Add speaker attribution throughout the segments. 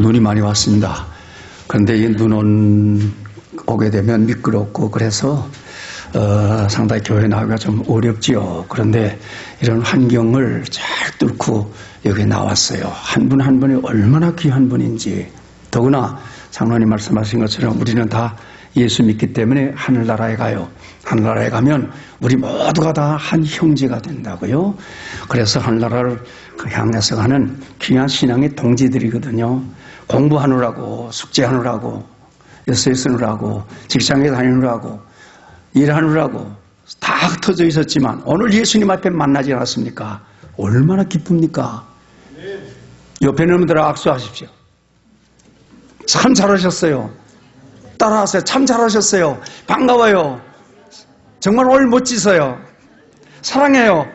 Speaker 1: 눈이 많이 왔습니다. 그런데 이 눈 오게 되면 미끄럽고 그래서 상당히 교회 나오기가 좀 어렵지요. 그런데 이런 환경을 잘 뚫고 여기 나왔어요. 한 분 한 분이 얼마나 귀한 분인지. 더구나 장로님 말씀하신 것처럼 우리는 다 예수 믿기 때문에 하늘나라에 가요. 하늘나라에 가면 우리 모두가 다 한 형제가 된다고요. 그래서 하늘나라를 향해서 가는 귀한 신앙의 동지들이거든요. 공부하느라고, 숙제하느라고, 예수에 쓰느라고, 직장에 다니느라고, 일하느라고 다 흩어져 있었지만 오늘 예수님 앞에 만나지 않았습니까? 얼마나 기쁩니까? 옆에 있는 분들 악수하십시오. 참 잘하셨어요. 따라하세요. 참 잘하셨어요. 반가워요. 정말 오늘 멋지세요. 사랑해요.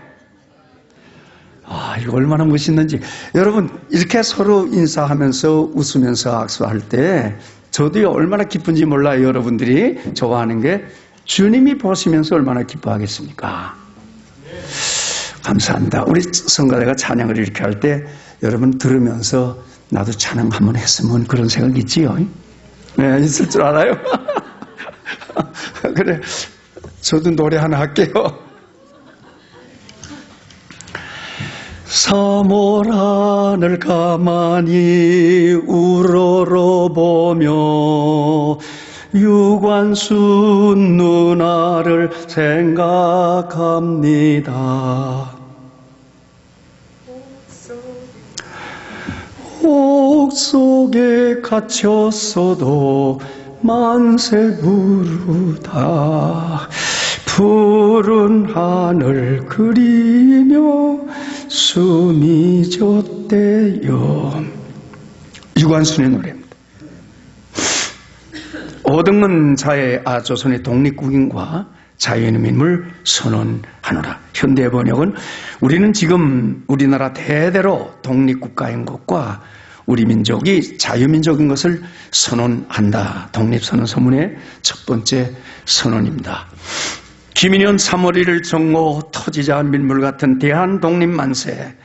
Speaker 1: 이거 얼마나 멋있는지. 여러분, 이렇게 서로 인사하면서 웃으면서 악수할 때 저도 얼마나 기쁜지 몰라요. 여러분들이 좋아하는 게 주님이 보시면서 얼마나 기뻐하겠습니까? 감사합니다. 우리 성가대가 찬양을 이렇게 할 때 여러분 들으면서 나도 찬양 한번 했으면 그런 생각이 있지요? 네, 있을 줄 알아요? 그래, 저도 노래 하나 할게요. 사모하늘 가만히 우러러보며 유관순 누나를 생각합니다. 옥 속에 갇혔어도 만세 부르다 푸른 하늘 그리며 숨이 졌대요. 유관순의 노래입니다. 오등문 자의 조선의 독립국인과 자유민물 선언하노라. 현대 번역은 우리는 지금 우리나라 대대로 독립국가인 것과 우리 민족이 자유민족인 것을 선언한다. 독립선언 서문의 첫 번째 선언입니다. 김인현 3월일을 정오 터지자 밀물 같은 대한독립만세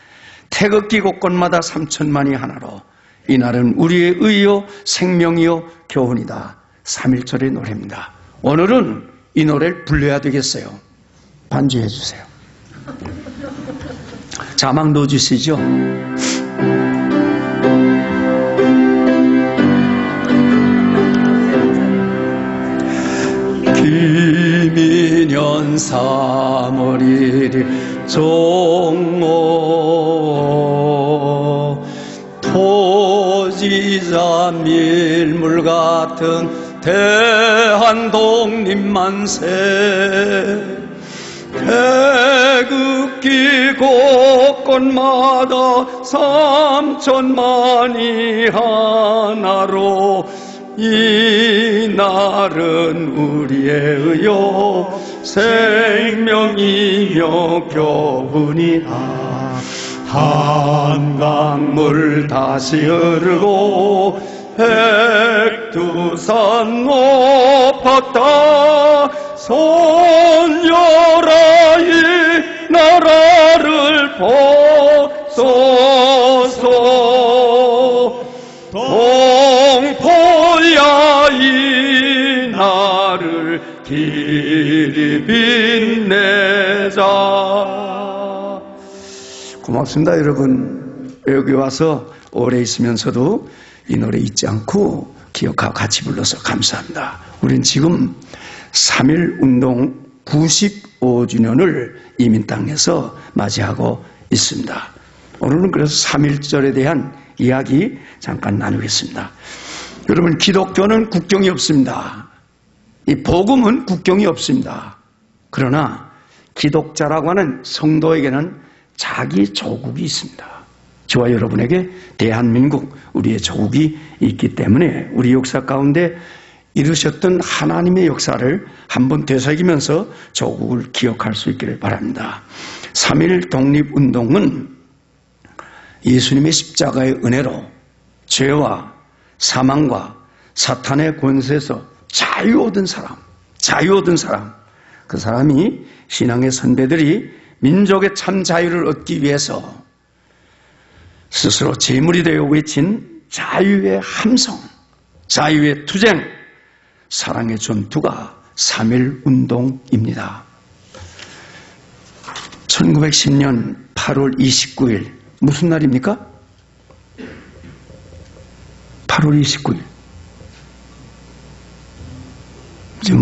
Speaker 1: 태극기 곳곳마다 3천만이 하나로 이날은 우리의 의요 생명이요 교훈이다. 3.1절의 노래입니다. 오늘은 이 노래를 불러야 되겠어요. 반주해 주세요. 자막 넣어주시죠. 김인현 3월 1일 정오 토지자 밀물 같은 대한독립만세 태극기 곳곳마다 3천만이 하나로 이날은 우리의 의요 생명이며 교훈이다. 한강물 다시 흐르고 백두산 높았다. 손녀라 이 나라를 보소서. 동포야 이 나를 길이 빛내자. 고맙습니다. 여러분 여기 와서 오래 있으면서도 이 노래 잊지 않고 기억하고 같이 불러서 감사합니다. 우린 지금 3.1 운동 95주년을 이민 땅에서 맞이하고 있습니다. 오늘은 그래서 3.1절에 대한 이야기 잠깐 나누겠습니다. 여러분 기독교는 국경이 없습니다. 이 복음은 국경이 없습니다. 그러나 기독자라고 하는 성도에게는 자기 조국이 있습니다. 저와 여러분에게 대한민국 우리의 조국이 있기 때문에 우리 역사 가운데 이루셨던 하나님의 역사를 한번 되새기면서 조국을 기억할 수 있기를 바랍니다. 3.1 독립운동은 예수님의 십자가의 은혜로 죄와 사망과 사탄의 권세에서 자유 얻은 사람, 그 사람이 신앙의 선배들이 민족의 참 자유를 얻기 위해서 스스로 제물이 되어 외친 자유의 함성, 자유의 투쟁, 사랑의 전투가 3.1운동입니다. 1910년 8월 29일 무슨 날입니까? 8월 29일. 이제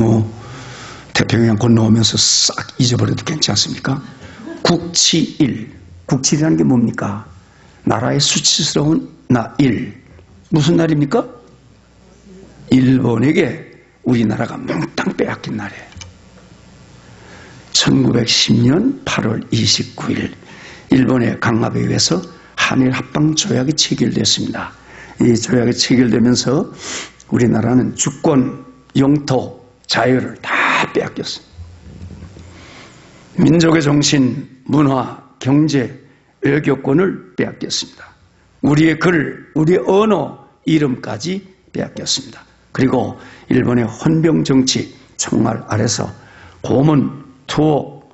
Speaker 1: 태평양 건너오면서 싹 잊어버려도 괜찮습니까? 국치일. 국치일이라는 게 뭡니까? 나라의 수치스러운 일. 무슨 날입니까? 일본에게 우리나라가 몽땅 빼앗긴 날이에요. 1910년 8월 29일 일본의 강압에 의해서 한일 합방 조약이 체결됐습니다. 이 조약이 체결되면서 우리나라는 주권, 영토, 자유를 다 빼앗겼습니다. 민족의 정신, 문화, 경제, 외교권을 빼앗겼습니다. 우리의 글, 우리의 언어, 이름까지 빼앗겼습니다. 그리고 일본의 헌병 정치 총알 아래서 고문, 투옥,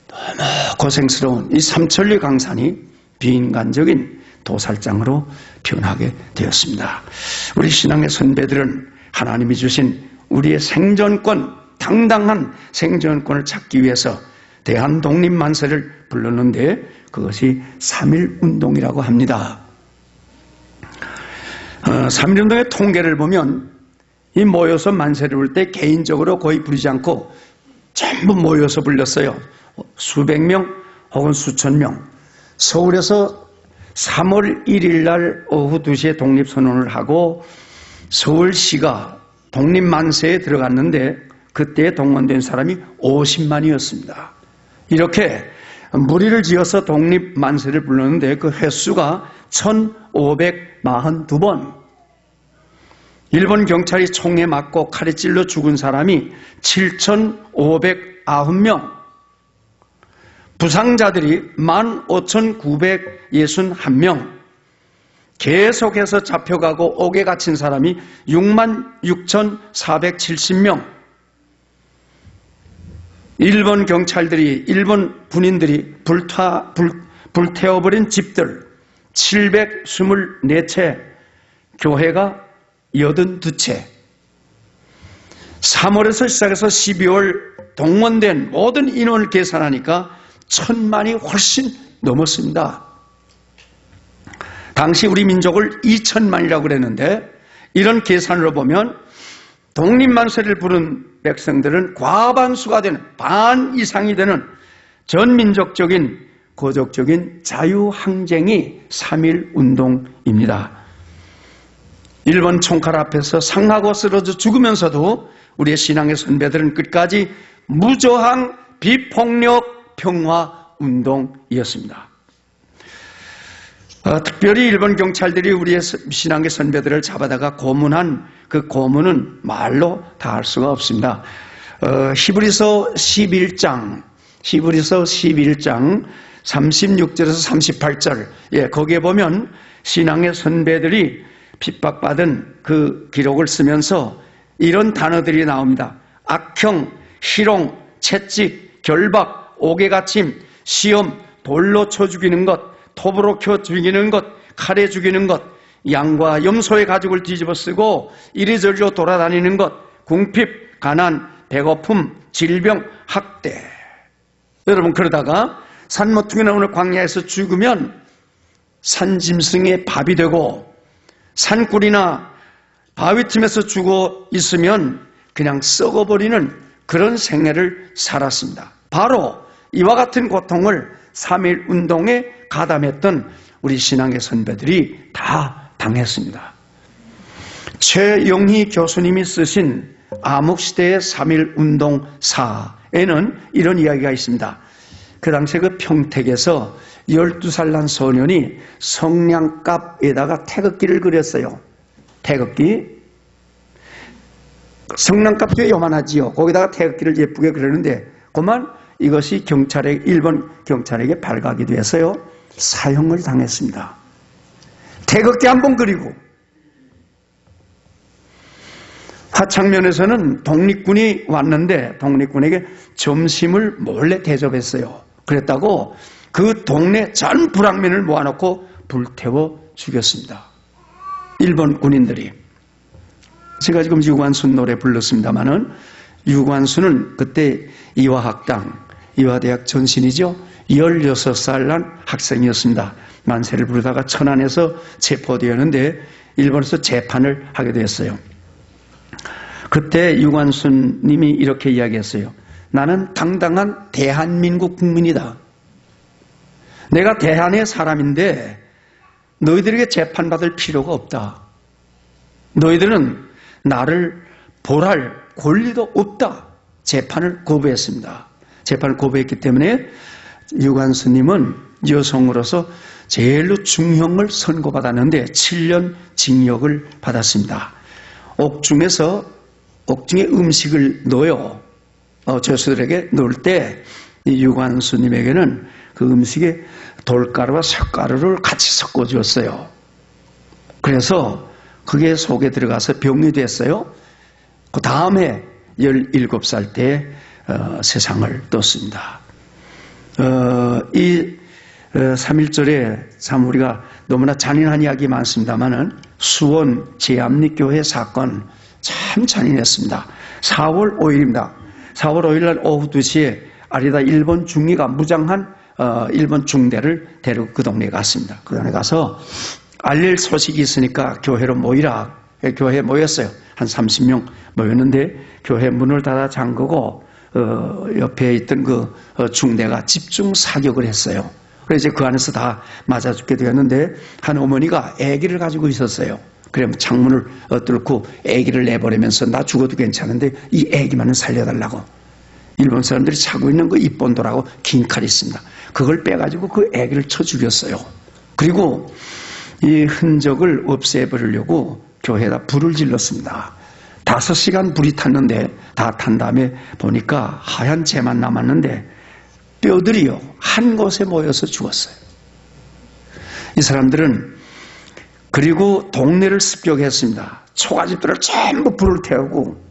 Speaker 1: 너무 고생스러운 이 삼천리 강산이 비인간적인 도살장으로 변하게 되었습니다. 우리 신앙의 선배들은 하나님이 주신 우리의 생존권, 당당한 생존권을 찾기 위해서 대한독립만세를 불렀는데 그것이 3.1운동이라고 합니다. 3.1운동의 통계를 보면 이 모여서 만세를 부를 때 개인적으로 거의 부르지 않고 전부 모여서 불렀어요. 수백 명 혹은 수천 명. 서울에서 3월 1일 날 오후 2시에 독립선언을 하고 서울시가 독립만세에 들어갔는데 그때 동원된 사람이 50만이었습니다. 이렇게 무리를 지어서 독립만세를 불렀는데 그 횟수가 1542번. 일본 경찰이 총에 맞고 칼에 찔러 죽은 사람이 7590명. 부상자들이 15,961명. 계속해서 잡혀가고 옥에 갇힌 사람이 66,470명. 일본 경찰들이, 일본 군인들이 불태워버린 집들 724채, 교회가 82채. 3월에서 시작해서 12월 동원된 모든 인원을 계산하니까 1000만이 훨씬 넘었습니다. 당시 우리 민족을 2000만이라고 그랬는데 이런 계산으로 보면 독립만세를 부른 백성들은 과반수가 되는, 반 이상이 되는 전민족적인 고족적인 자유항쟁이 3.1운동입니다. 일본 총칼 앞에서 상하고 쓰러져 죽으면서도 우리의 신앙의 선배들은 끝까지 무저항 비폭력 평화운동이었습니다. 특별히 일본 경찰들이 우리의 신앙의 선배들을 잡아다가 고문한 그 고문은 말로 다 할 수가 없습니다. 히브리서 11장 36절에서 38절, 거기에 보면 신앙의 선배들이 핍박받은 그 기록을 쓰면서 이런 단어들이 나옵니다. 악형, 희롱, 채찍, 결박, 옥에 갇힘, 시험, 돌로 쳐 죽이는 것, 톱으로 켜 죽이는 것, 칼에 죽이는 것, 양과 염소의 가죽을 뒤집어 쓰고 이리저리로 돌아다니는 것, 궁핍, 가난, 배고픔, 질병, 학대. 여러분, 그러다가 산모퉁이 나오는 광야에서 죽으면 산짐승의 밥이 되고 산꿀이나 바위 틈에서 죽어 있으면 그냥 썩어버리는 그런 생애를 살았습니다. 바로 이와 같은 고통을 3.1운동에 가담했던 우리 신앙의 선배들이 다 당했습니다. 최영희 교수님이 쓰신 암흑시대의 3.1운동사에는 이런 이야기가 있습니다. 그 당시에 그 평택에서 12살 난 소년이 성냥갑에다가 태극기를 그렸어요. 태극기. 성냥갑 꽤 요만하지요. 거기다가 태극기를 예쁘게 그렸는데 그만 이것이 일본 경찰에게 발각이 돼서요, 사형을 당했습니다. 태극기 한 번 그리고. 화창면에서는 독립군이 왔는데 독립군에게 점심을 몰래 대접했어요. 그랬다고 그 동네 전 불황민을 모아놓고 불태워 죽였습니다. 일본 군인들이. 제가 지금 유관순 노래 불렀습니다마는 유관순은 그때 이화학당, 이화대학 전신이죠. 16살 난 학생이었습니다. 만세를 부르다가 천안에서 체포되었는데 일본에서 재판을 하게 됐어요. 그때 유관순 님이 이렇게 이야기했어요. 나는 당당한 대한민국 국민이다. 내가 대한의 사람인데 너희들에게 재판받을 필요가 없다. 너희들은 나를 벌할 권리도 없다. 재판을 거부했습니다. 재판을 거부했기 때문에 유관순님은 여성으로서 제일로 중형을 선고받았는데 7년 징역을 받았습니다. 옥중에 음식을 넣어요. 죄수들에게 넣을 때 유관순님에게는 그 음식에 돌가루와 쇳가루를 같이 섞어주었어요. 그래서 그게 속에 들어가서 병이 됐어요. 그 다음에 17살 때 세상을 떴습니다. 이 3.1절에 참 우리가 너무나 잔인한 이야기 많습니다만은 수원 제암리교회 사건 참 잔인했습니다. 4월 5일입니다. 4월 5일 날 오후 2시에 아리다 일본 중위가 무장한 일본 중대를 데리고 그 동네에 갔습니다. 그 동네에 가서 알릴 소식이 있으니까 교회로 모이라. 교회에 모였어요. 한 30명 모였는데 교회 문을 닫아 잠그고 옆에 있던 그 중대가 집중 사격을 했어요. 그래서 이제 그 안에서 다 맞아 죽게 되었는데 한 어머니가 아기를 가지고 있었어요. 그러면 창문을 뚫고 아기를 내버리면서 나 죽어도 괜찮은데 이 아기만은 살려달라고. 일본 사람들이 차고 있는 그 입본도라고 긴 칼이 있습니다. 그걸 빼가지고 그 아기를 쳐 죽였어요. 그리고 이 흔적을 없애버리려고 교회에다 불을 질렀습니다. 5시간 불이 탔는데 다 탄 다음에 보니까 하얀 재만 남았는데 뼈들이요 한 곳에 모여서 죽었어요. 이 사람들은 그리고 동네를 습격했습니다. 초가집들을 전부 불을 태우고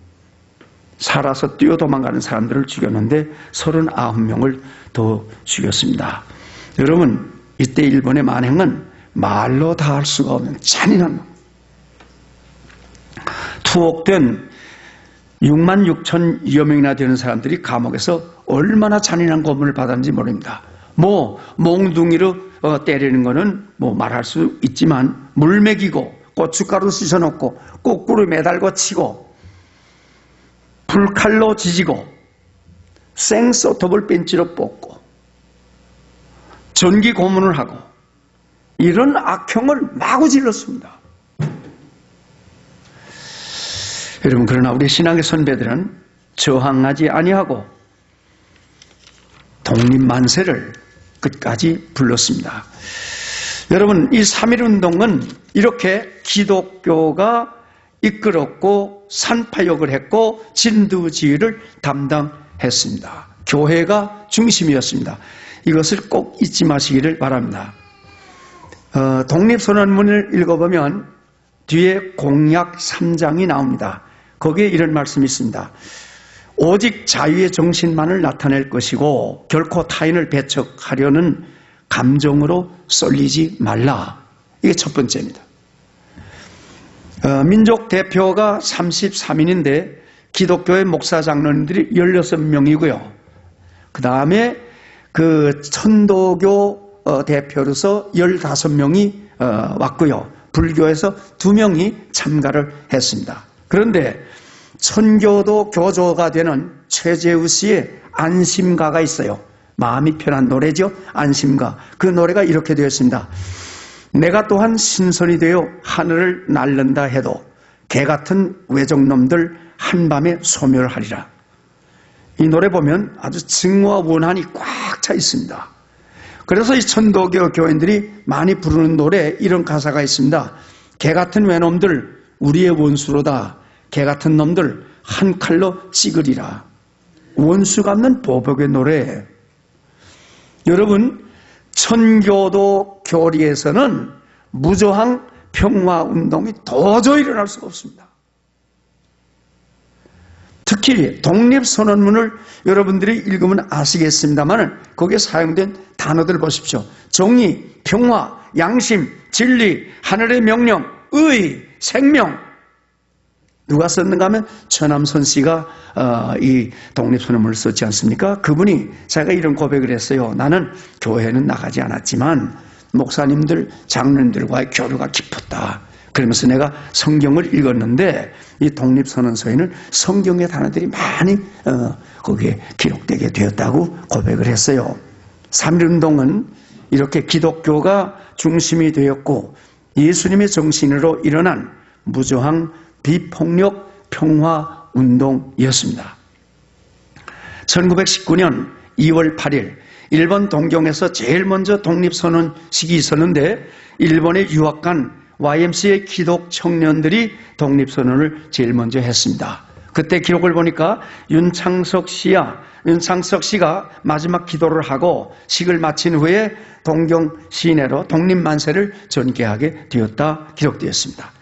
Speaker 1: 살아서 뛰어 도망가는 사람들을 죽였는데 39명을 더 죽였습니다. 여러분 이때 일본의 만행은 말로 다 할 수가 없는 잔인한 투옥된 6만 6천여 명이나 되는 사람들이 감옥에서 얼마나 잔인한 고문을 받았는지 모릅니다. 몽둥이로 때리는 거는 말할 수 있지만 물 먹이고 고춧가루 씻어놓고 거꾸로 매달고 치고 불칼로 지지고 생소톱을 벤치로 뽑고 전기 고문을 하고 이런 악형을 마구 질렀습니다. 여러분 그러나 우리 신앙의 선배들은 저항하지 아니하고 독립만세를 끝까지 불렀습니다. 여러분 이 3.1운동은 이렇게 기독교가 이끌었고 산파역을 했고 진두지휘를 담당했습니다. 교회가 중심이었습니다. 이것을 꼭 잊지 마시기를 바랍니다. 독립선언문을 읽어보면 뒤에 공약 3장이 나옵니다. 거기에 이런 말씀이 있습니다. 오직 자유의 정신만을 나타낼 것이고 결코 타인을 배척하려는 감정으로 쏠리지 말라. 이게 첫 번째입니다. 민족 대표가 33인인데 기독교의 목사 장로님들이 16명이고요. 그 다음에 그 천도교 대표로서 15명이 왔고요. 불교에서 2명이 참가를 했습니다. 그런데 천교도 교조가 되는 최재우 씨의 안심가가 있어요. 마음이 편한 노래죠. 안심가. 그 노래가 이렇게 되어 있습니다. 내가 또한 신선이 되어 하늘을 날른다 해도 개같은 외적놈들 한밤에 소멸하리라. 이 노래 보면 아주 증오와 원한이 꽉 차 있습니다. 그래서 이 천도교 교인들이 많이 부르는 노래에 이런 가사가 있습니다. 개같은 외놈들 우리의 원수로다. 개같은 놈들 한 칼로 찌그리라. 원수 갚는 보복의 노래. 여러분 천교도 교리에서는 무저항 평화운동이 도저히 일어날 수가 없습니다. 특히 독립선언문을 여러분들이 읽으면 아시겠습니다만 거기에 사용된 단어들 보십시오. 정의, 평화, 양심, 진리, 하늘의 명령, 의, 생명. 누가 썼는가 하면 천암선 씨가 이 독립선언문을 썼지 않습니까? 그분이 제가 이런 고백을 했어요. 나는 교회는 나가지 않았지만 목사님들, 장로님들과의 교류가 깊었다. 그러면서 내가 성경을 읽었는데 이 독립선언서에는 성경의 단어들이 많이 거기에 기록되게 되었다고 고백을 했어요. 3.1운동은 이렇게 기독교가 중심이 되었고 예수님의 정신으로 일어난 무저항 비폭력 평화운동이었습니다. 1919년 2월 8일 일본 동경에서 제일 먼저 독립선언식이 있었는데 일본에 유학 간 YMCA 기독 청년들이 독립선언을 제일 먼저 했습니다. 그때 기록을 보니까 윤창석 씨가 마지막 기도를 하고 식을 마친 후에 동경 시내로 독립만세를 전개하게 되었다 기록되었습니다.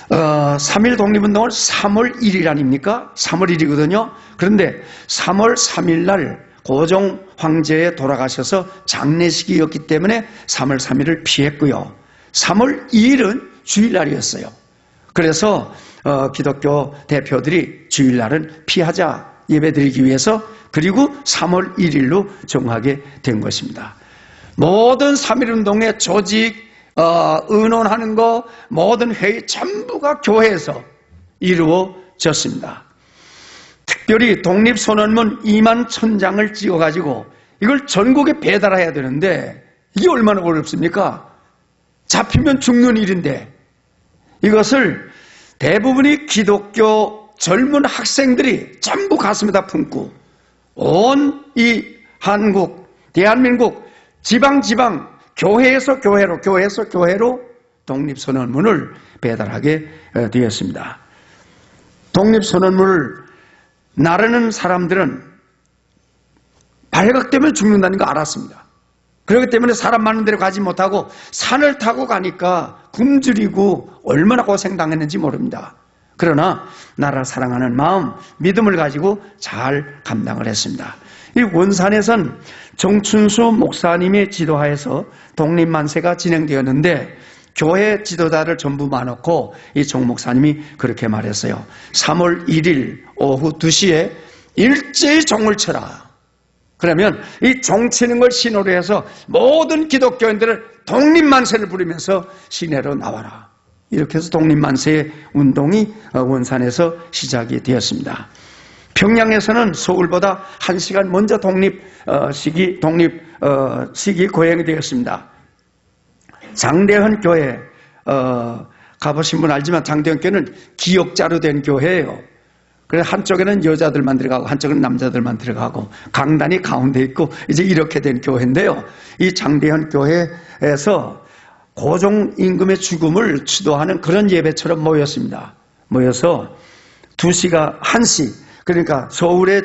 Speaker 1: 3.1 독립운동을 3월 1일 아닙니까? 3월 1일이거든요. 그런데 3월 3일 날 고종 황제에 돌아가셔서 장례식이었기 때문에 3월 3일을 피했고요. 3월 2일은 주일날이었어요. 그래서 기독교 대표들이 주일날은 피하자 예배드리기 위해서 그리고 3월 1일로 정하게 된 것입니다. 모든 3.1운동의 조직, 의논하는 거, 모든 회의 전부가 교회에서 이루어졌습니다. 특별히 독립선언문 2만 1000장을 찍어가지고 이걸 전국에 배달해야 되는데 이게 얼마나 어렵습니까? 잡히면 죽는 일인데 이것을 대부분이 기독교 젊은 학생들이 전부 가슴에다 품고 온 이 한국, 대한민국 지방 교회에서 교회로 독립선언문을 배달하게 되었습니다. 독립선언문을 나르는 사람들은 발각되면 죽는다는 거 알았습니다. 그렇기 때문에 사람 많은 데로 가지 못하고 산을 타고 가니까 굶주리고 얼마나 고생당했는지 모릅니다. 그러나 나라를 사랑하는 마음, 믿음을 가지고 잘 감당을 했습니다. 이 원산에선 정춘수 목사님의 지도하에서 독립만세가 진행되었는데 교회 지도자를 전부 많았고 이 정 목사님이 그렇게 말했어요. 3월 1일 오후 2시에 일제히 종을 쳐라. 그러면 이 종 치는 걸 신호로 해서 모든 기독교인들을 독립만세를 부르면서 시내로 나와라. 이렇게 해서 독립만세 운동이 원산에서 시작이 되었습니다. 평양에서는 서울보다 1시간 먼저 독립식이 거행이 되었습니다. 장대현 교회 가보신 분 알지만 장대현 교회는 기역자로 된 교회예요. 그래서 한쪽에는 여자들만 들어가고 한쪽은 남자들만 들어가고 강단이 가운데 있고 이제 이렇게 된 교회인데요. 이 장대현 교회에서 고종 임금의 죽음을 추도하는 그런 예배처럼 모였습니다. 모여서 2시가 1시 그러니까 서울의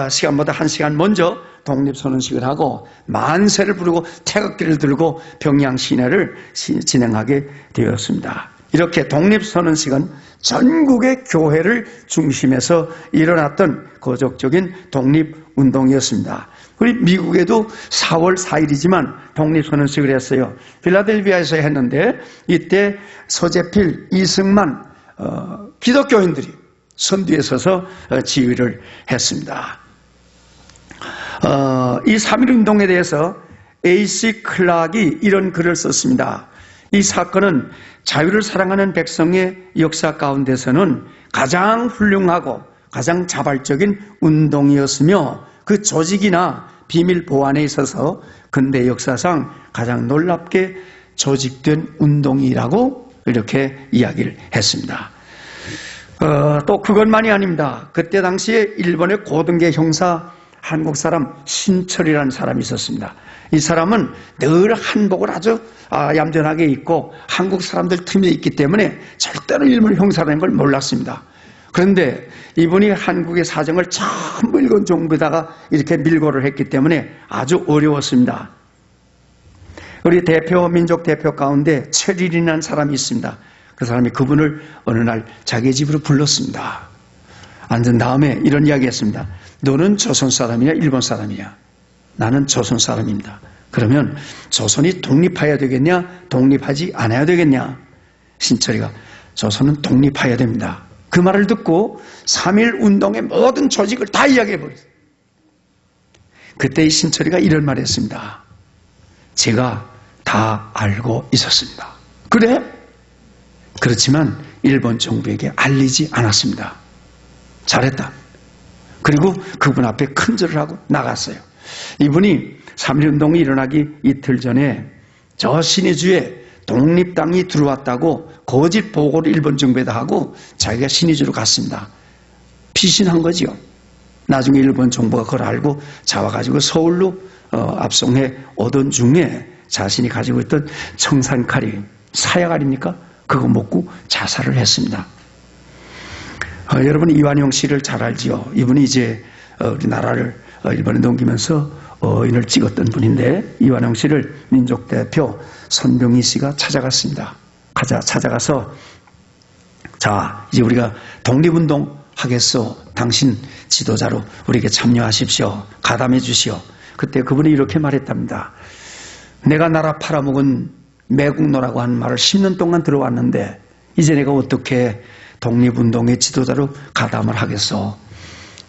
Speaker 1: 시간보다 1시간 먼저 독립선언식을 하고 만세를 부르고 태극기를 들고 평양 시내를 진행하게 되었습니다. 이렇게 독립선언식은 전국의 교회를 중심해서 일어났던 거적적인 독립운동이었습니다. 우리 미국에도 4월 4일이지만 독립선언식을 했어요. 필라델피아에서 했는데 이때 서재필, 이승만 기독교인들이 선두에 서서 지휘를 했습니다. 이 3.1운동에 대해서 A.C. 클락이 이런 글을 썼습니다. 이 사건은 자유를 사랑하는 백성의 역사 가운데서는 가장 훌륭하고 가장 자발적인 운동이었으며 그 조직이나 비밀 보안에 있어서 근대 역사상 가장 놀랍게 조직된 운동이라고 이렇게 이야기를 했습니다. 또 그것만이 아닙니다. 그때 당시에 일본의 고등계 형사 한국 사람 신철이라는 사람이 있었습니다. 이 사람은 늘 한복을 아주 얌전하게 입고 한국 사람들 틈에 있기 때문에 절대로 일본 형사라는 걸 몰랐습니다. 그런데 이분이 한국의 사정을 전부 일본 정부에다가 이렇게 밀고를 했기 때문에 아주 어려웠습니다. 우리 민족 대표 가운데 최릴이라는 사람이 있습니다. 그 사람이 그분을 어느 날 자기 집으로 불렀습니다. 앉은 다음에 이런 이야기 했습니다. 너는 조선 사람이냐 일본 사람이냐? 나는 조선 사람입니다. 그러면 조선이 독립해야 되겠냐? 독립하지 않아야 되겠냐? 신철이가 조선은 독립해야 됩니다. 그 말을 듣고 3.1 운동의 모든 조직을 다 이야기해버렸어요. 그때 이 신철이가 이런 말을 했습니다. 제가 다 알고 있었습니다. 그래? 그렇지만 일본 정부에게 알리지 않았습니다. 잘했다. 그리고 그분 앞에 큰절을 하고 나갔어요. 이분이 3.1 운동이 일어나기 이틀 전에 저 신의주에 독립당이 들어왔다고 거짓 보고를 일본 정부에다 하고 자기가 신의주로 갔습니다. 피신한 거지요. 나중에 일본 정부가 그걸 알고 잡아가지고 서울로 압송해 오던 중에 자신이 가지고 있던 청산칼이 사약 아닙니까? 그거 먹고 자살을 했습니다. 여러분 이완용 씨를 잘 알지요. 이분이 이제 우리나라를 일본에 넘기면서 어인을 찍었던 분인데 이완용 씨를 민족대표 선병희 씨가 찾아갔습니다. 찾아가서 자 이제 우리가 독립운동 하겠소. 당신 지도자로 우리에게 참여하십시오. 가담해 주시오. 그때 그분이 이렇게 말했답니다. 내가 나라 팔아먹은 매국노라고 하는 말을 10년 동안 들어왔는데 이제 내가 어떻게 독립운동의 지도자로 가담을 하겠소.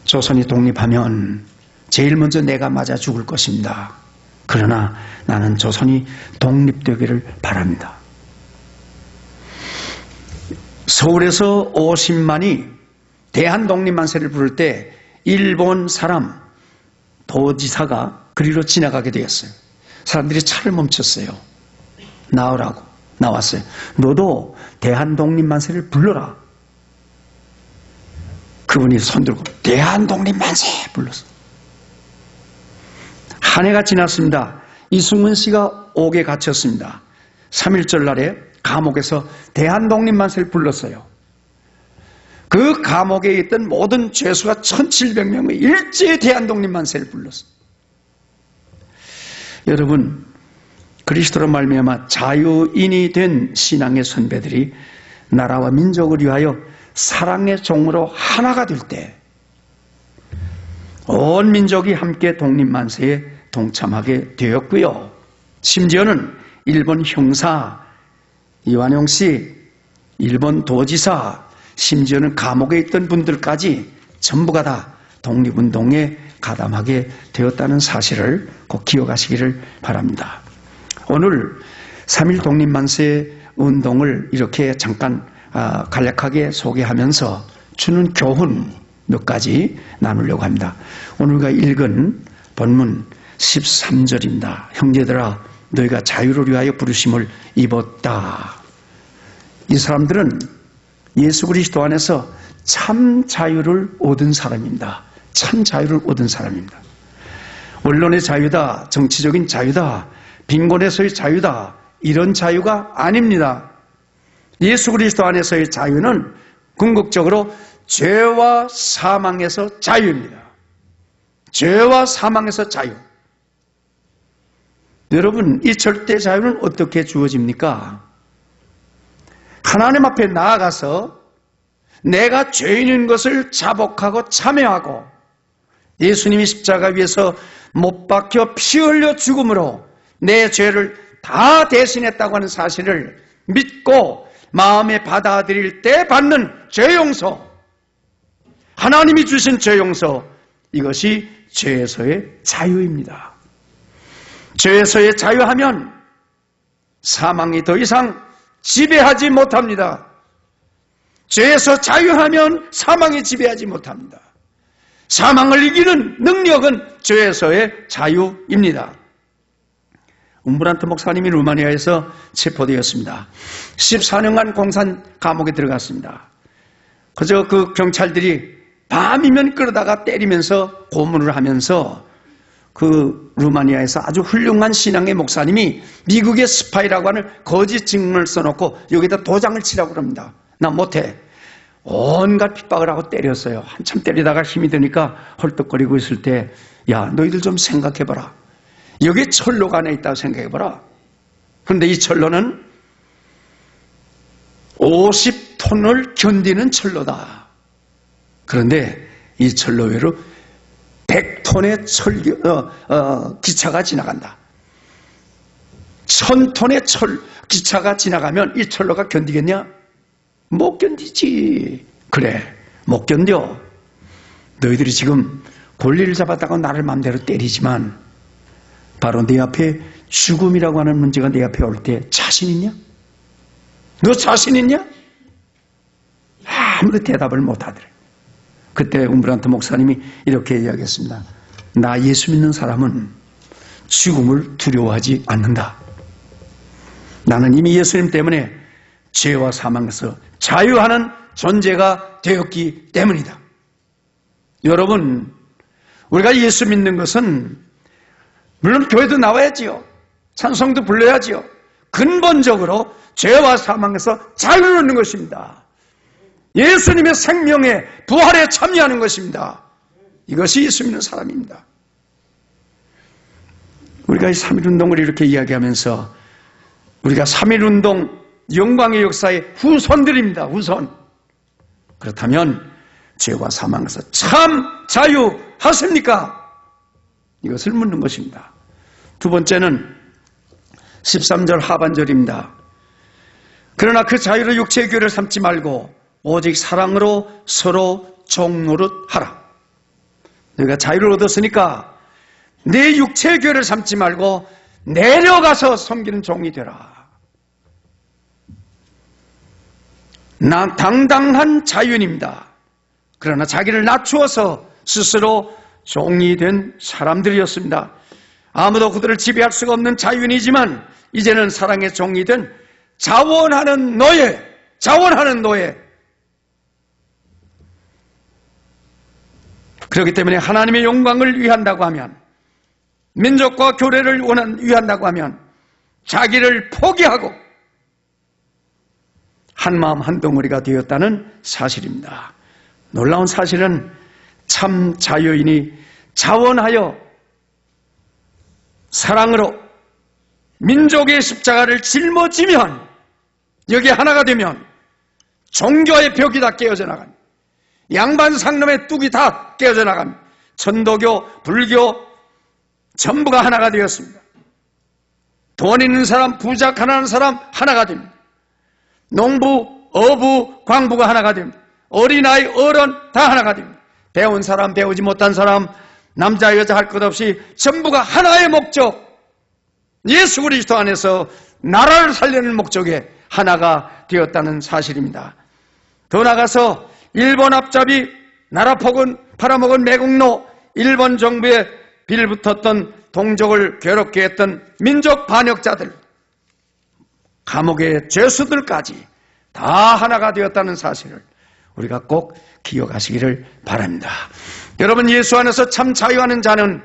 Speaker 1: 조선이 독립하면 제일 먼저 내가 맞아 죽을 것입니다. 그러나 나는 조선이 독립되기를 바랍니다. 서울에서 50만이 대한독립만세를 부를 때 일본 사람 도지사가 그리로 지나가게 되었어요. 사람들이 차를 멈췄어요. 나오라고. 나왔어요. 너도 대한독립만세를 불러라. 그분이 손들고 대한독립만세 불렀어. 한 해가 지났습니다. 이승문 씨가 옥에 갇혔습니다. 3.1절 날에 감옥에서 대한독립만세를 불렀어요. 그 감옥에 있던 모든 죄수가 1700명의 일제히 대한독립만세를 불렀어요. 여러분 그리스도로 말미암아 자유인이 된 신앙의 선배들이 나라와 민족을 위하여 사랑의 종으로 하나가 될 때 온 민족이 함께 독립만세에 동참하게 되었고요. 심지어는 일본 형사 이완용 씨, 일본 도지사, 심지어는 감옥에 있던 분들까지 전부가 다 독립운동에 가담하게 되었다는 사실을 꼭 기억하시기를 바랍니다. 오늘 3.1 독립만세 운동을 이렇게 잠깐 간략하게 소개하면서 주는 교훈 몇 가지 나누려고 합니다. 오늘과 읽은 본문 13절입니다. 형제들아 너희가 자유를 위하여 부르심을 입었다. 이 사람들은 예수 그리스도 안에서 참 자유를 얻은 사람입니다. 참 자유를 얻은 사람입니다. 언론의 자유다, 정치적인 자유다, 빈곤에서의 자유다, 이런 자유가 아닙니다. 예수 그리스도 안에서의 자유는 궁극적으로 죄와 사망에서 자유입니다. 죄와 사망에서 자유. 여러분, 이 절대 자유는 어떻게 주어집니까? 하나님 앞에 나아가서 내가 죄인인 것을 자복하고 참여하고 예수님이 십자가 위에서 못 박혀 피 흘려 죽음으로 내 죄를 다 대신했다고 하는 사실을 믿고 마음에 받아들일 때 받는 죄 용서, 하나님이 주신 죄 용서, 이것이 죄에서의 자유입니다. 죄에서의 자유하면 사망이 더 이상 지배하지 못합니다. 죄에서 자유하면 사망이 지배하지 못합니다. 사망을 이기는 능력은 죄에서의 자유입니다. 움브란트 목사님이 루마니아에서 체포되었습니다. 14년간 공산 감옥에 들어갔습니다. 그저 그 경찰들이 밤이면 끌어다가 때리면서 고문을 하면서 그 루마니아에서 아주 훌륭한 신앙의 목사님이 미국의 스파이라고 하는 거짓 증언을 써놓고 여기다 도장을 치라고 그럽니다. 나 못해. 온갖 핍박을 하고 때렸어요. 한참 때리다가 힘이 드니까 헐떡거리고 있을 때, 야, 너희들 좀 생각해봐라. 여기에 철로가 안에 있다고 생각해봐라. 그런데 이 철로는 50톤을 견디는 철로다. 그런데 이 철로 외로 100톤의 기차가 지나간다. 1000톤의 기차가 지나가면 이 철로가 견디겠냐? 못 견디지. 그래, 못 견뎌. 너희들이 지금 권리를 잡았다가 나를 마음대로 때리지만 바로 내 앞에 죽음이라고 하는 문제가 내 앞에 올 때 자신 있냐? 너 자신 있냐? 아무도 대답을 못 하더래. 그때 움브란트 목사님이 이렇게 이야기했습니다. 나 예수 믿는 사람은 죽음을 두려워하지 않는다. 나는 이미 예수님 때문에 죄와 사망에서 자유하는 존재가 되었기 때문이다. 여러분, 우리가 예수 믿는 것은 물론 교회도 나와야지요. 찬송도 불러야지요. 근본적으로 죄와 사망에서 자유를 얻는 것입니다. 예수님의 생명에 부활에 참여하는 것입니다. 이것이 예수 믿는 사람입니다. 우리가 이 3.1운동을 이렇게 이야기하면서 우리가 3.1운동 영광의 역사의 후손들입니다. 후손. 그렇다면 죄와 사망에서 참 자유하십니까? 이것을 묻는 것입니다. 두 번째는 13절 하반절입니다. 그러나 그 자유를 육체의 교회를 삼지 말고 오직 사랑으로 서로 종노릇 하라. 너희가 자유를 얻었으니까 내 육체의 교회를 삼지 말고 내려가서 섬기는 종이 되라. 나 당당한 자유인입니다. 그러나 자기를 낮추어서 스스로 종이 된 사람들이었습니다. 아무도 그들을 지배할 수가 없는 자유인이지만 이제는 사랑의 종이 된 자원하는 노예. 그렇기 때문에 하나님의 영광을 위한다고 하면, 민족과 교회를 위한다고 하면 자기를 포기하고 한마음 한덩어리가 되었다는 사실입니다. 놀라운 사실은 참 자유인이 자원하여 사랑으로 민족의 십자가를 짊어지면, 여기에 하나가 되면 종교의 벽이 다 깨어져 나갑니다. 양반 상놈의 뚝이 다 깨어져 나갑니다. 천도교, 불교 전부가 하나가 되었습니다. 돈 있는 사람, 부자, 가난한 사람 하나가 됩니다. 농부, 어부, 광부가 하나가 됩니다. 어린아이, 어른 다 하나가 됩니다. 배운 사람, 배우지 못한 사람, 남자, 여자 할 것 없이 전부가 하나의 목적, 예수 그리스도 안에서 나라를 살리는 목적에 하나가 되었다는 사실입니다. 더 나아가서 일본 앞잡이, 나라 팔아먹은 매국노, 일본 정부에 빌붙었던 동족을 괴롭게 했던 민족 반역자들, 감옥의 죄수들까지 다 하나가 되었다는 사실을 우리가 꼭 기억하시기를 바랍니다. 여러분, 예수 안에서 참 자유하는 자는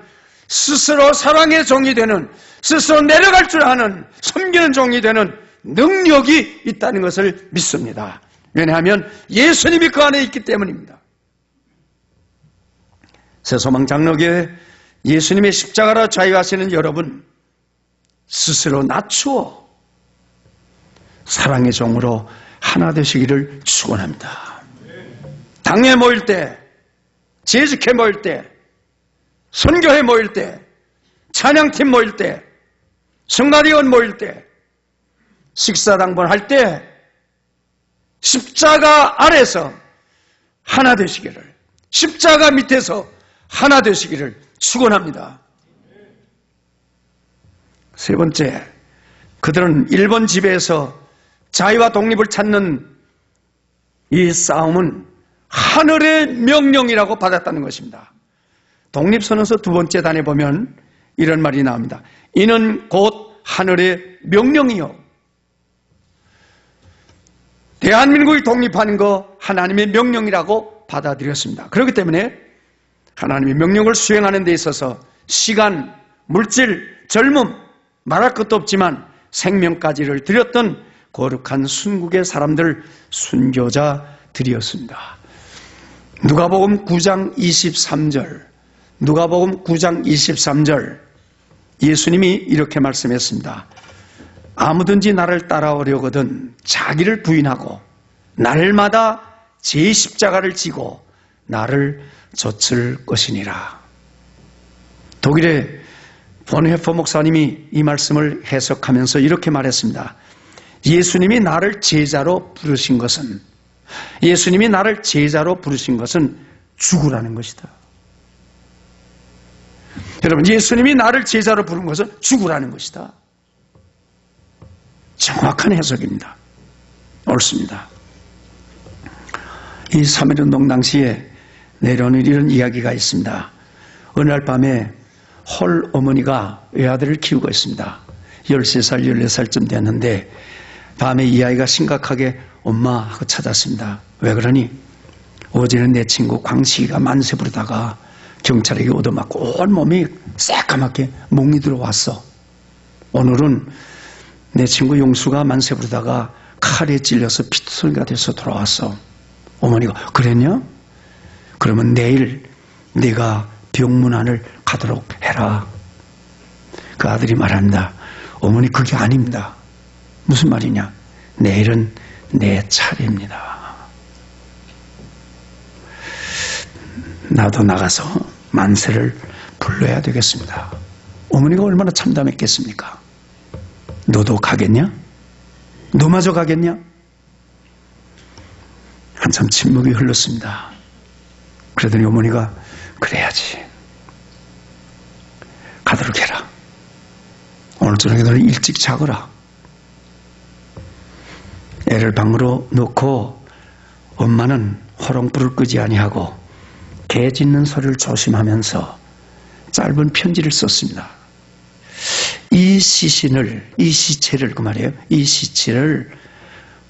Speaker 1: 스스로 사랑의 종이 되는, 스스로 내려갈 줄 아는, 섬기는 종이 되는 능력이 있다는 것을 믿습니다. 왜냐하면 예수님이 그 안에 있기 때문입니다. 새소망 장로교회 예수님의 십자가로 자유하시는 여러분, 스스로 낮추어 사랑의 종으로 하나 되시기를 축원합니다. 당회 모일 때, 재직회 모일 때, 선교회 모일 때, 찬양팀 모일 때, 성가대원 모일 때, 식사당번 할 때 십자가 아래서 하나 되시기를, 십자가 밑에서 하나 되시기를 축원합니다. 세 번째, 그들은 일본 지배에서 자유와 독립을 찾는 이 싸움은 하늘의 명령이라고 받았다는 것입니다. 독립선언서 두 번째 단에 보면 이런 말이 나옵니다. 이는 곧 하늘의 명령이요. 대한민국이 독립하는 거 하나님의 명령이라고 받아들였습니다. 그렇기 때문에 하나님의 명령을 수행하는 데 있어서 시간, 물질, 젊음 말할 것도 없지만 생명까지를 드렸던 거룩한 순국의 사람들, 순교자들이었습니다. 누가복음 9장 23절, 누가복음 9장 23절, 예수님이 이렇게 말씀했습니다. 아무든지 나를 따라오려거든 자기를 부인하고 날마다 제 십자가를 지고 나를 좇을 것이니라. 독일의 본헤퍼 목사님이 이 말씀을 해석하면서 이렇게 말했습니다. 예수님이 나를 제자로 부르신 것은 죽으라는 것이다. 여러분, 예수님이 나를 제자로 부른 것은 죽으라는 것이다. 정확한 해석입니다. 옳습니다. 이 3.1운동 당시에 내려오는 이런 이야기가 있습니다. 어느 날 밤에 홀 어머니가 외아들을 키우고 있습니다. 13살, 14살쯤 됐는데 밤에 이 아이가 심각하게 엄마 하고 찾았습니다. 왜 그러니? 어제는 내 친구 광식이가 만세 부르다가 경찰에게 얻어맞고 온몸이 새까맣게 몽이 들어왔어. 오늘은 내 친구 용수가 만세 부르다가 칼에 찔려서 피투성이가 돼서 돌아왔어. 어머니가 그랬냐? 그러면 내일 네가 병문안을 가도록 해라. 그 아들이 말합니다. 어머니 그게 아닙니다. 무슨 말이냐? 내일은 내 차례입니다. 나도 나가서 만세를 불러야 되겠습니다. 어머니가 얼마나 참담했겠습니까? 너도 가겠냐? 너마저 가겠냐? 한참 침묵이 흘렀습니다. 그러더니 어머니가 그래야지. 가도록 해라. 오늘 저녁에 너는 일찍 자거라. 애를 방으로 넣고 엄마는 호롱불을 끄지 아니하고 개 짖는 소리를 조심하면서 짧은 편지를 썼습니다. 이 시체를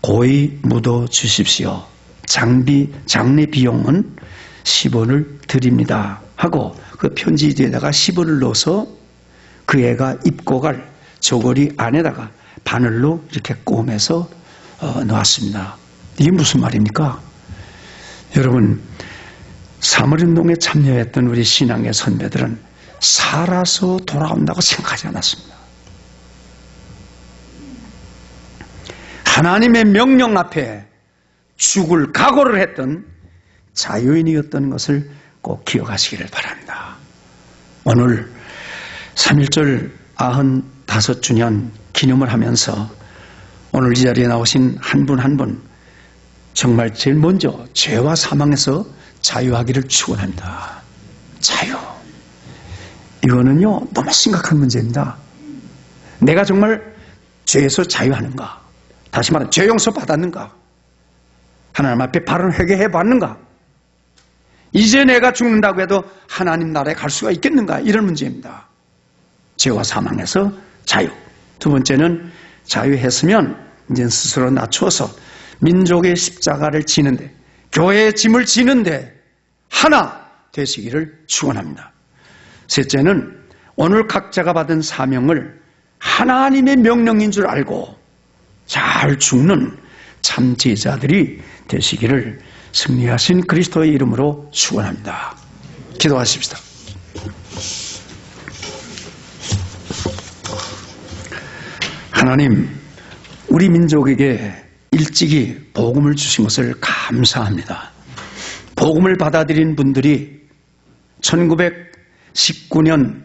Speaker 1: 고이 묻어 주십시오. 장례 비용은 10원을 드립니다. 하고 그 편지 뒤에다가 10원을 넣어서 그 애가 입고 갈 저고리 안에다가 바늘로 이렇게 꼬매서 놓았습니다. 이게 무슨 말입니까? 여러분, 3.1운동에 참여했던 우리 신앙의 선배들은 살아서 돌아온다고 생각하지 않았습니다. 하나님의 명령 앞에 죽을 각오를 했던 자유인이었던 것을 꼭 기억하시기를 바랍니다. 오늘 3.1절 95주년 기념을 하면서 오늘 이 자리에 나오신 한 분 한 분 정말 제일 먼저 죄와 사망에서 자유하기를 축원합니다. 자유. 이거는요 너무 심각한 문제입니다. 내가 정말 죄에서 자유하는가? 다시 말하면 죄 용서 받았는가? 하나님 앞에 바른 회개해 봤는가? 이제 내가 죽는다고 해도 하나님 나라에 갈 수가 있겠는가? 이런 문제입니다. 죄와 사망에서 자유. 두 번째는 자유했으면 이제 스스로 낮추어서 민족의 십자가를 지는데, 교회의 짐을 지는데 하나 되시기를 축원합니다. 셋째는 오늘 각자가 받은 사명을 하나님의 명령인 줄 알고 잘 죽는 참 제자들이 되시기를 승리하신 그리스도의 이름으로 축원합니다. 기도하십시다. 하나님, 우리 민족에게 일찍이 복음을 주신 것을 감사합니다. 복음을 받아들인 분들이 1919년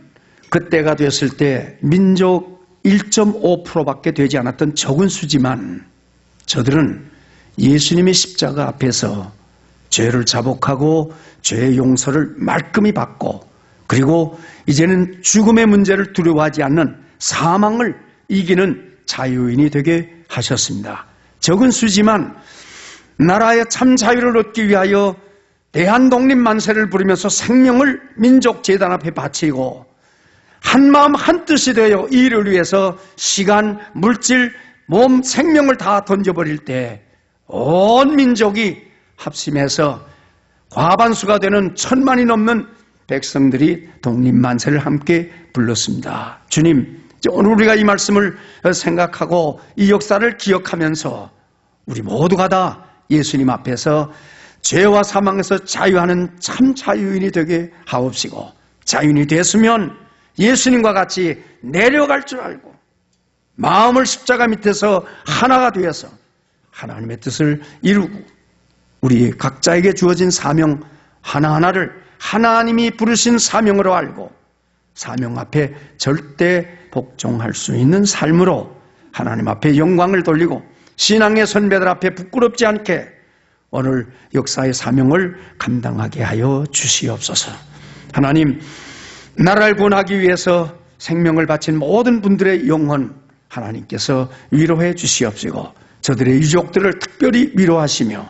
Speaker 1: 그때가 되었을 때 민족 1.5%밖에 되지 않았던 적은 수지만 저들은 예수님의 십자가 앞에서 죄를 자복하고 죄의 용서를 말끔히 받고, 그리고 이제는 죽음의 문제를 두려워하지 않는 사망을 이기는 자유인이 되게 하셨습니다. 적은 수지만 나라의 참 자유를 얻기 위하여 대한독립만세를 부르면서 생명을 민족재단 앞에 바치고 한마음 한뜻이 되어 이 일을 위해서 시간, 물질, 몸, 생명을 다 던져버릴 때 온 민족이 합심해서 과반수가 되는 1000만이 넘는 백성들이 독립만세를 함께 불렀습니다. 주님, 오늘 우리가 이 말씀을 생각하고 이 역사를 기억하면서 우리 모두가 다 예수님 앞에서 죄와 사망에서 자유하는 참 자유인이 되게 하옵시고, 자유인이 됐으면 예수님과 같이 내려갈 줄 알고 마음을 십자가 밑에서 하나가 되어서 하나님의 뜻을 이루고 우리 각자에게 주어진 사명 하나하나를 하나님이 부르신 사명으로 알고 사명 앞에 절대 복종할 수 있는 삶으로 하나님 앞에 영광을 돌리고 신앙의 선배들 앞에 부끄럽지 않게 오늘 역사의 사명을 감당하게 하여 주시옵소서. 하나님, 나라를 구원하기 위해서 생명을 바친 모든 분들의 영혼 하나님께서 위로해 주시옵시고 저들의 유족들을 특별히 위로하시며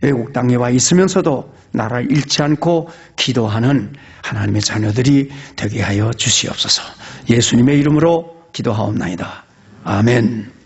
Speaker 1: 외국 땅에 와 있으면서도 나라를 잃지 않고 기도하는 하나님의 자녀들이 되게 하여 주시옵소서. 예수님의 이름으로 기도하옵나이다. 아멘.